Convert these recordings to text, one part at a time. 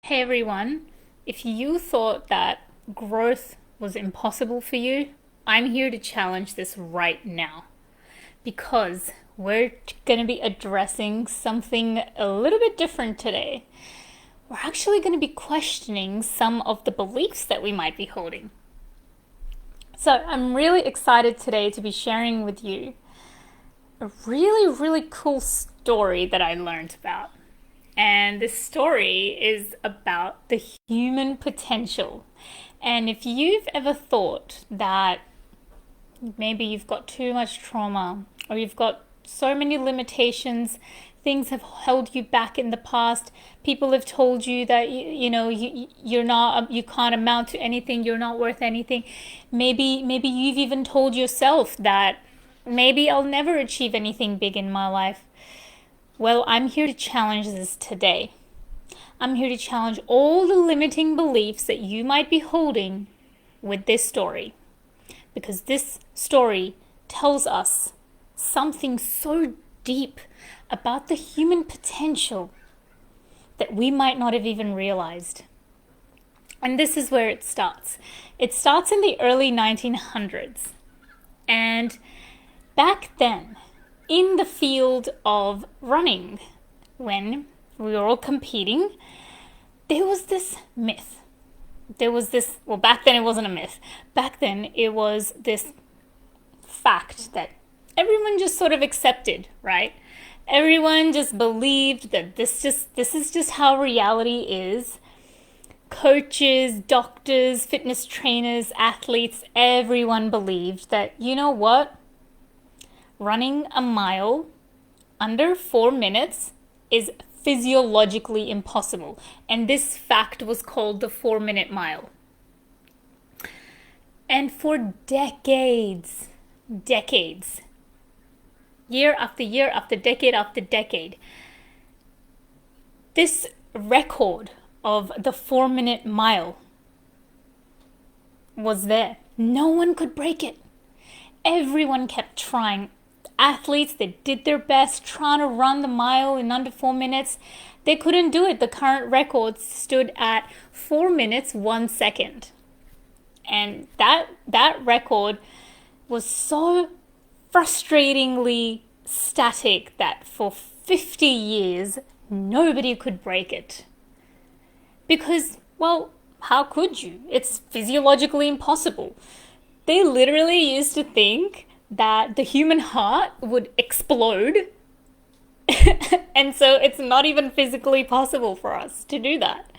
Hey everyone, if you thought that growth was impossible for you, I'm here to challenge this right now because we're going to be addressing something a little bit different today. We're actually going to be questioning some of the beliefs that we might be holding. So I'm really excited today to be sharing with you a really cool story that I learned about. And this story is about the human potential. And if you've ever thought that maybe you've got too much trauma or you've got so many limitations, things have held you back in the past, people have told you that you're not, you can't amount to anything, you're not worth anything. Maybe you've even told yourself that maybe I'll never achieve anything big in my life. Well, I'm here to challenge this today. I'm here to challenge all the limiting beliefs that you might be holding with this story. Because this story tells us something so deep about the human potential that we might not have even realized. And this is where it starts. It starts in the early 1900s. And back then, in the field of running, when we were all competing, there was this myth. Back then it wasn't a myth. Back then it was this fact that everyone just sort of accepted, right? Everyone just believed that this is just how reality is. Coaches, doctors, fitness trainers, athletes, everyone believed that, you know what? Running a mile under 4 minutes is physiologically impossible. And this fact was called the 4-minute mile. And for decades, year after year after decade, this record of the 4-minute mile was there. No one could break it. Everyone kept trying. Athletes that did their best trying to run the mile in under 4 minutes, they couldn't do it. The current record stood at 4 minutes 1 second. And that record was so frustratingly static that for 50 years nobody could break it. Because, well, how could you? It's physiologically impossible. They literally used to think that the human heart would explode. And so it's not even physically possible for us to do that.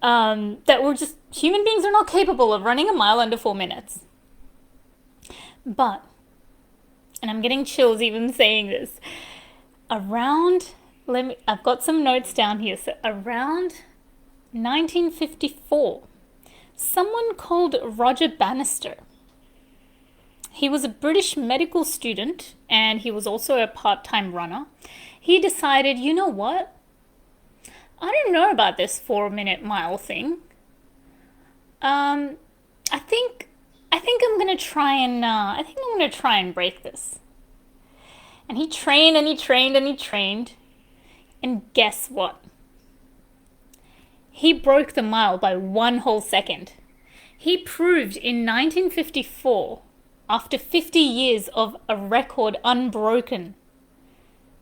Human beings are not capable of running a mile under 4 minutes. But, and I'm getting chills even saying this, I've got some notes down here. So around 1954, someone called Roger Bannister, he was a British medical student and he was also a part-time runner. He decided, you know what? I don't know about this 4-minute mile thing. I think I'm gonna try and break this. And he trained and he trained and he trained. And guess what? He broke the mile by 1 whole second. He proved in 1954, after 50 years of a record unbroken,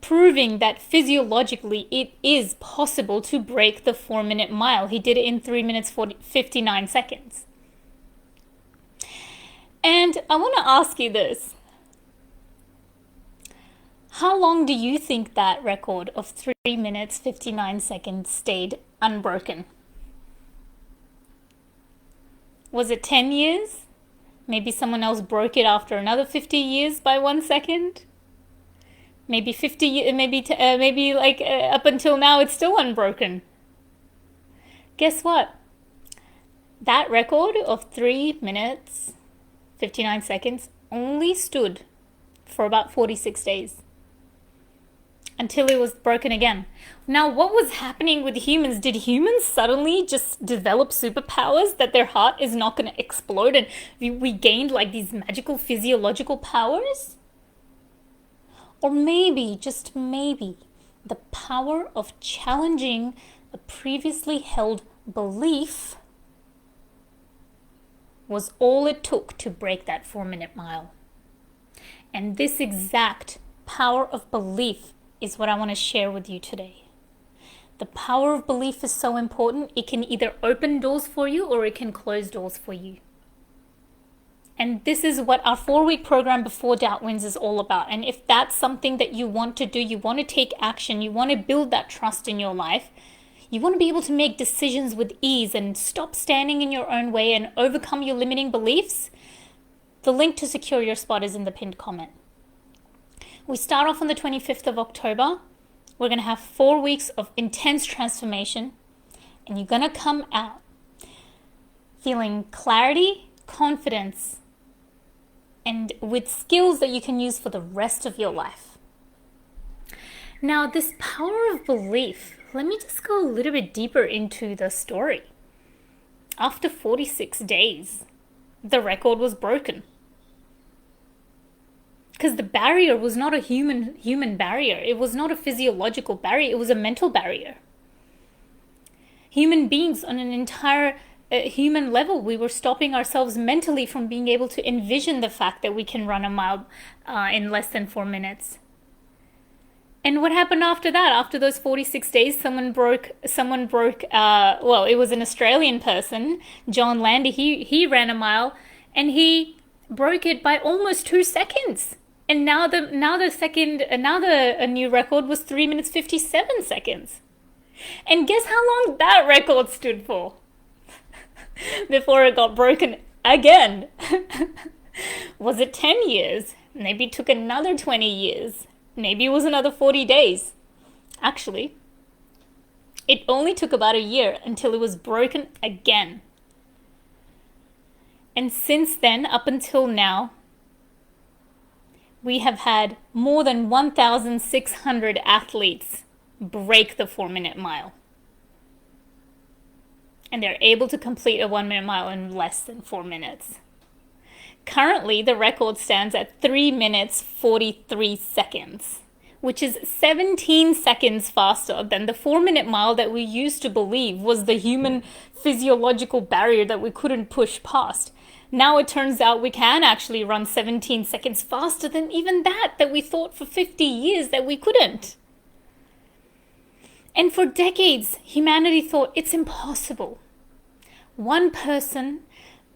proving that physiologically it is possible to break the 4-minute mile. He did it in 3 minutes 59 seconds. And I want to ask you this. How long do you think that record of 3 minutes 59 seconds stayed unbroken? Was it 10 years? Maybe someone else broke it after another 50 years by 1 second. Maybe 50, up until now it's still unbroken. Guess what? That record of 3 minutes, 59 seconds only stood for about 46 days. Until it was broken again. Now, what was happening with humans? Did humans suddenly just develop superpowers that their heart is not going to explode and we gained like these magical physiological powers? Or maybe, just maybe, the power of challenging a previously held belief was all it took to break that 4-minute mile. And this exact power of belief is what I want to share with you today. The power of belief is so important. It can either open doors for you or it can close doors for you. And this is what our 4-week program Before Doubt Wins is all about. And if that's something that you want to do, you want to take action, you want to build that trust in your life, you want to be able to make decisions with ease and stop standing in your own way and overcome your limiting beliefs, the link to secure your spot is in the pinned comment. We start off on the 25th of October. We're going to have 4 weeks of intense transformation, and you're going to come out feeling clarity, confidence, and with skills that you can use for the rest of your life. Now, this power of belief, let me just go a little bit deeper into the story. After 46 days, the record was broken. Because the barrier was not a human barrier. It was not a physiological barrier. It was a mental barrier. Human beings on an entire human level, we were stopping ourselves mentally from being able to envision the fact that we can run a mile in less than 4 minutes. And what happened after that? After those 46 days, someone broke, well, it was an Australian person, John Landy, he ran a mile and he broke it by almost 2 seconds. And now the new record was 3 minutes 57 seconds. And guess how long that record stood for before it got broken again? Was it 10 years? Maybe it took another 20 years. Maybe it was another 40 days. Actually, it only took about a year until it was broken again. And since then, up until now, we have had more than 1,600 athletes break the 4-minute mile. And they're able to complete a 1-minute mile in less than 4 minutes. Currently, the record stands at 3 minutes 43 seconds, which is 17 seconds faster than the 4-minute mile that we used to believe was the human physiological barrier that we couldn't push past. Now it turns out we can actually run 17 seconds faster than even that we thought for 50 years that we couldn't. And for decades, humanity thought it's impossible. One person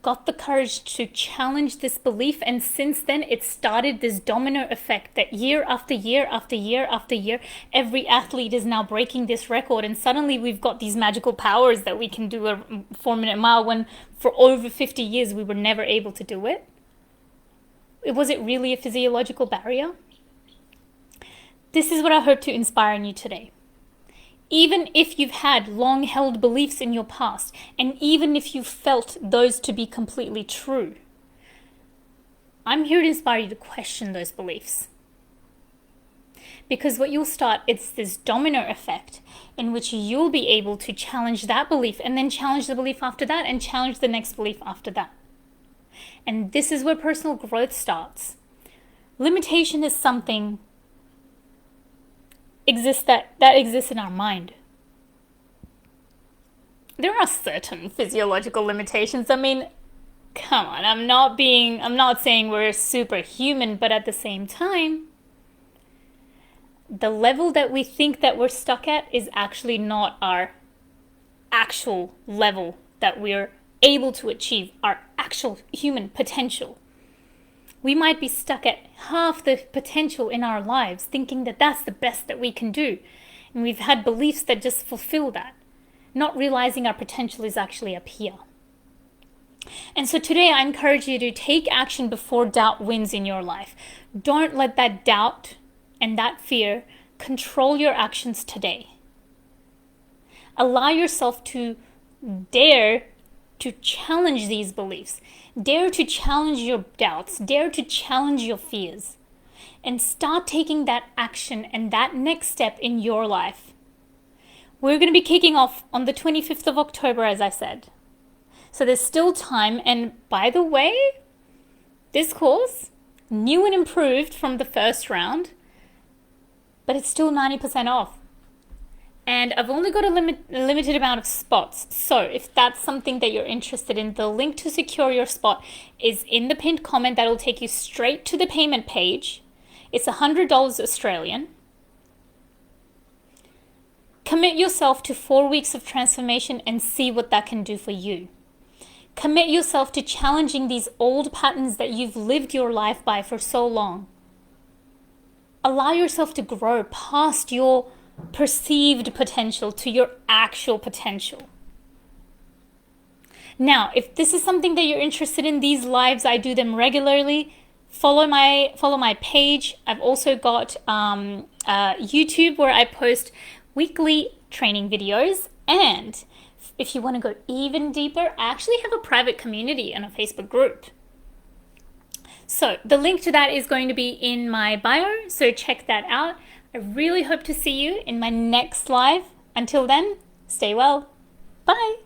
got the courage to challenge this belief, and since then it started this domino effect that year after year after year after year, every athlete is now breaking this record, and suddenly we've got these magical powers that we can do a 4-minute mile when for over 50 years we were never able to do it. Was it really a physiological barrier? This is what I hope to inspire in you today. Even if you've had long-held beliefs in your past, and even if you felt those to be completely true, I'm here to inspire you to question those beliefs. Because what you'll start, it's this domino effect in which you'll be able to challenge that belief, and then challenge the belief after that, and challenge the next belief after that. And this is where personal growth starts. Limitation is something that exists in our mind. There are certain physiological limitations. I mean, come on, I'm not saying we're superhuman, but at the same time, the level that we think that we're stuck at is actually not our actual level that we're able to achieve, our actual human potential. We might be stuck at half the potential in our lives, thinking that that's the best that we can do. And we've had beliefs that just fulfill that, not realizing our potential is actually up here. And so today I encourage you to take action before doubt wins in your life. Don't let that doubt and that fear control your actions today. Allow yourself to dare to challenge these beliefs. Dare to challenge your doubts. Dare to challenge your fears. And start taking that action and that next step in your life. We're going to be kicking off on the 25th of October, as I said. So there's still time. And by the way, this course, new and improved from the first round, but it's still 90% off. And I've only got a limited amount of spots. So if that's something that you're interested in, the link to secure your spot is in the pinned comment. That'll take you straight to the payment page. It's $100 Australian. Commit yourself to 4 weeks of transformation and see what that can do for you. Commit yourself to challenging these old patterns that you've lived your life by for so long. Allow yourself to grow past your perceived potential to your actual potential. Now, if this is something that you're interested in, these lives, I do them regularly. Follow my page. I've also got YouTube where I post weekly training videos, and if you want to go even deeper, I actually have a private community and a Facebook group. So the link to that is going to be in my bio, so check that out. I really hope to see you in my next live. Until then, stay well. Bye.